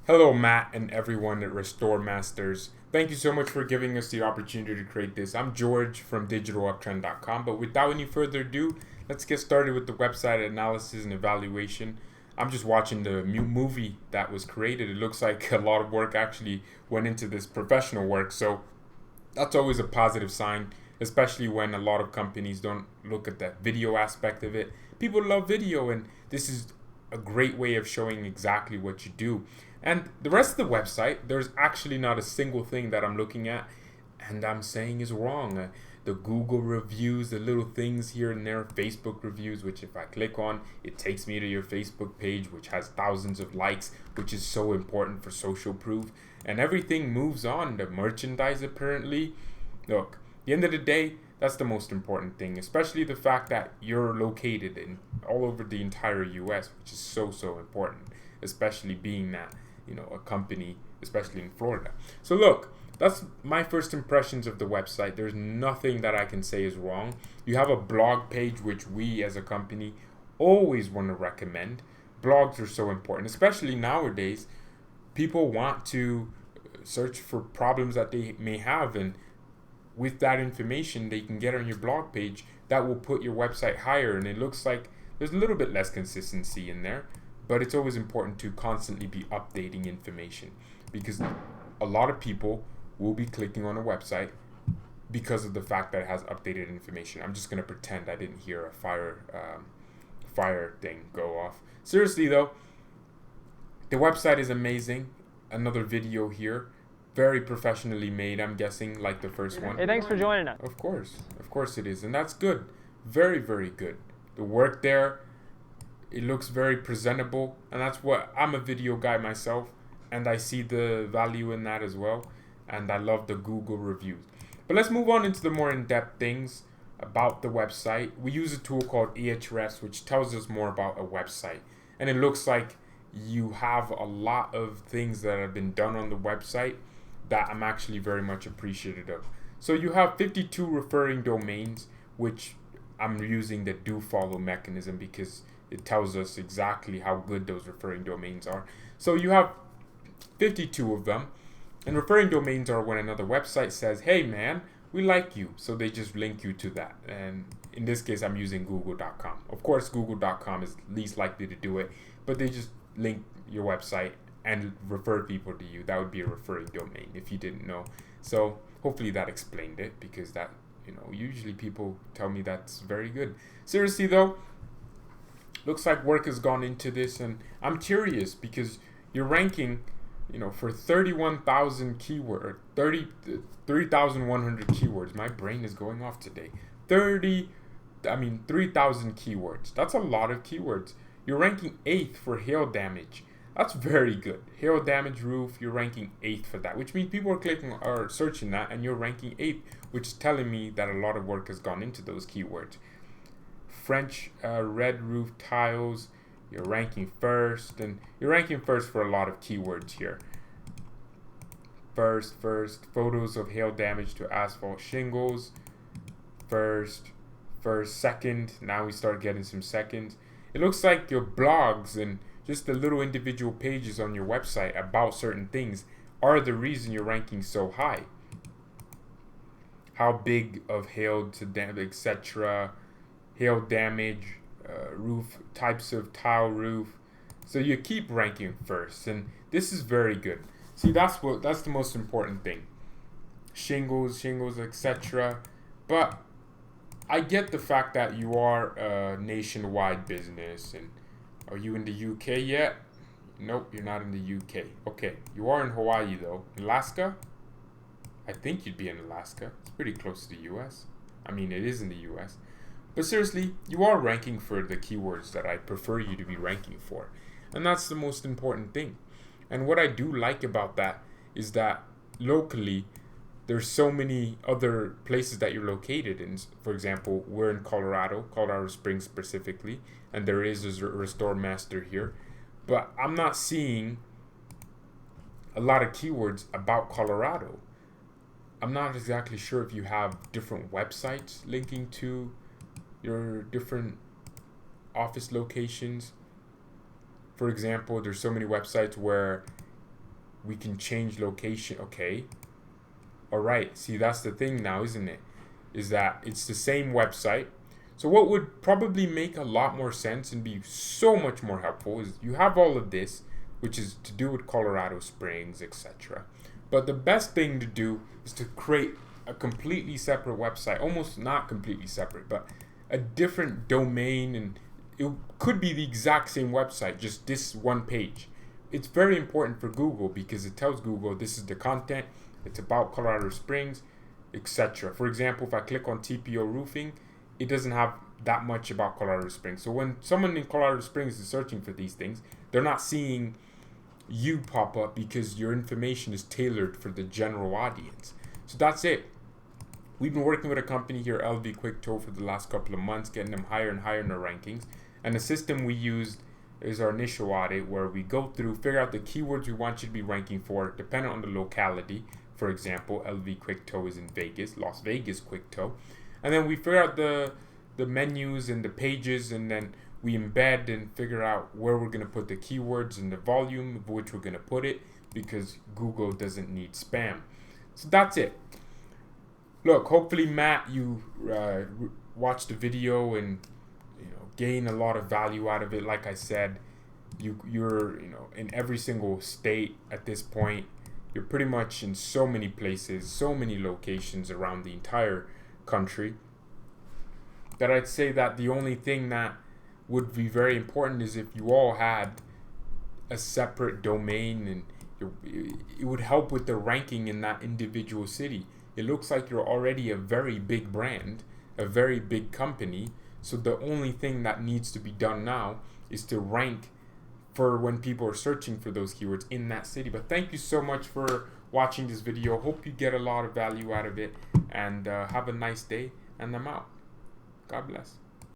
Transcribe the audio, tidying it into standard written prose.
Hello, Matt and everyone at Restore Masters. Thank you so much for giving us the opportunity to create this. I'm George from digitaluptrend.com, but without any further ado, let's get started with the website analysis and evaluation. I'm just watching the movie that was created. It looks like a lot of work actually went into this professional work, so that's always a positive sign, especially when a lot of companies don't look at that video aspect of it. People love video, and this is a great way of showing exactly what you do. And the rest of the website, there's actually not a single thing that I'm looking at and I'm saying is wrong. The Google reviews, the little things here and there, Facebook reviews, which if I click on, it takes me to your Facebook page, which has thousands of likes, which is so important for social proof. And everything moves on. The merchandise, apparently. Look, at the end of the day, that's the most important thing, especially the fact that you're located in all over the entire US, which is so important, especially being that, a company, especially in Florida. So look, that's my first impressions of the website. There's nothing that I can say is wrong. You have a blog page, which we as a company always want to recommend. Blogs are so important, especially nowadays. People want to search for problems that they may have, and with that information they can get on your blog page, that will put your website higher. And it looks like there's a little bit less consistency in there, but it's always important to constantly be updating information, because a lot of people will be clicking on a website because of the fact that it has updated information. I'm just going to pretend I didn't hear a fire thing go off. Seriously though, the website is amazing. Another video here, very professionally made, I'm guessing, like the first one. Hey, thanks for joining us. Of course it is, and that's good. Very good. The work there, it looks very presentable, and that's what, I'm a video guy myself, and I see the value in that as well, and I love the Google reviews. But let's move on into the more in-depth things about the website. We use a tool called Ahrefs, which tells us more about a website, and it looks like you have a lot of things that have been done on the website that I'm actually very much appreciative of. So you have 52 referring domains, which I'm using the do follow mechanism because it tells us exactly how good those referring domains are. So you have 52 of them, and referring domains are when another website says, hey man, we like you, so they just link you to that. And in this case, I'm using google.com. Of course, google.com is least likely to do it, but they just link your website and refer people to you. That would be a referring domain if you didn't know. So hopefully that explained it, because that, usually people tell me that's very good. Seriously though, looks like work has gone into this, and I'm curious because you're ranking, for 31,000 keyword, 3,100 keywords. My brain is going off today. 3,000 keywords. That's a lot of keywords. You're ranking 8th for hail damage. That's very good. Hail damage roof, you're ranking 8th for that, which means people are clicking or searching that, and you're ranking 8th, which is telling me that a lot of work has gone into those keywords. French red roof tiles, you're ranking 1st, and you're ranking 1st for a lot of keywords here. First, photos of hail damage to asphalt shingles. First, 2nd, now we start getting some seconds. It looks like your blogs and just the little individual pages on your website about certain things are the reason you're ranking so high. How big of hail to damage, etc. Hail damage, roof types of tile roof. So you keep ranking 1st, and this is very good. See, that's the most important thing. Shingles, etc. But I get the fact that you are a nationwide business. And are you in the UK yet? Nope, you're not in the UK. Okay, you are in Hawaii though. Alaska? I think you'd be in Alaska. It's pretty close to the US. I mean, it is in the US. But seriously, you are ranking for the keywords that I prefer you to be ranking for. And that's the most important thing. And what I do like about that is that locally, there's so many other places that you're located in. For example, we're in Colorado Springs specifically, and there is a Restore Master here. But I'm not seeing a lot of keywords about Colorado. I'm not exactly sure if you have different websites linking to your different office locations. For example, there's so many websites where we can change location. Okay. All right. See, that's the thing now, isn't it? Is that it's the same website. So what would probably make a lot more sense and be so much more helpful is you have all of this, which is to do with Colorado Springs, etc. But the best thing to do is to create a completely separate website, almost not completely separate, but a different domain, and it could be the exact same website, just this one page. It's very important for Google because it tells Google this is the content, it's about Colorado Springs, etc. For example, if I click on TPO roofing, it doesn't have that much about Colorado Springs. So when someone in Colorado Springs is searching for these things, they're not seeing you pop up because your information is tailored for the general audience. So that's it. We've been working with a company here, LV QuickToe, for the last couple of months, getting them higher and higher in their rankings. And the system we used is our initial audit, where we go through, figure out the keywords we want you to be ranking for, depending on the locality. For example, LV QuickToe is in Vegas, Las Vegas QuickToe. And then we figure out the menus and the pages, and then we embed and figure out where we're going to put the keywords and the volume of which we're going to put it, because Google doesn't need spam. So that's it. Look, hopefully, Matt, you watched the video and gain a lot of value out of it. Like I said, you're in every single state at this point. You're pretty much in so many places, so many locations around the entire country, that I'd say that the only thing that would be very important is if you all had a separate domain, and it would help with the ranking in that individual city. It looks like you're already a very big brand, a very big company. So the only thing that needs to be done now is to rank for when people are searching for those keywords in that city. But thank you so much for watching this video. Hope you get a lot of value out of it, and have a nice day, and I'm out. God bless.